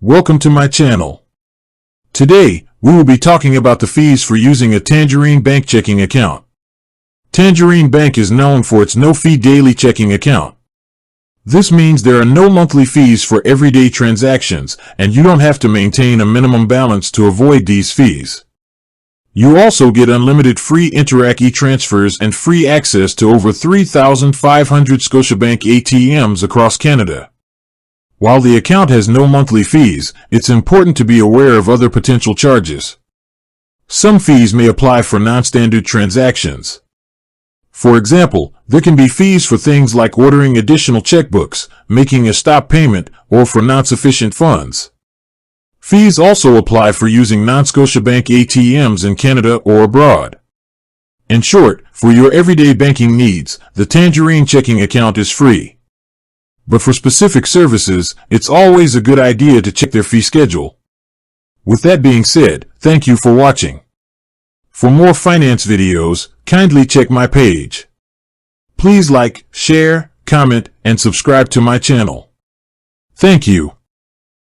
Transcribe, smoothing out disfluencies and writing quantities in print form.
Welcome to my channel. Today, we will be talking about the fees for using a Tangerine Bank checking account. Tangerine Bank is known for its no-fee daily checking account. This means there are no monthly fees for everyday transactions, and you don't have to maintain a minimum balance to avoid these fees. You also get unlimited free Interac e-transfers and free access to over 3,500 Scotiabank ATMs across Canada. While the account has no monthly fees, it's important to be aware of other potential charges. Some fees may apply for non-standard transactions. For example, there can be fees for things like ordering additional checkbooks, making a stop payment, or for non-sufficient funds. Fees also apply for using non-Scotiabank ATMs in Canada or abroad. In short, for your everyday banking needs, the Tangerine checking account is free. But for specific services, it's always a good idea to check their fee schedule. With that being said, thank you for watching. For more finance videos, kindly check my page. Please like, share, comment, and subscribe to my channel. Thank you.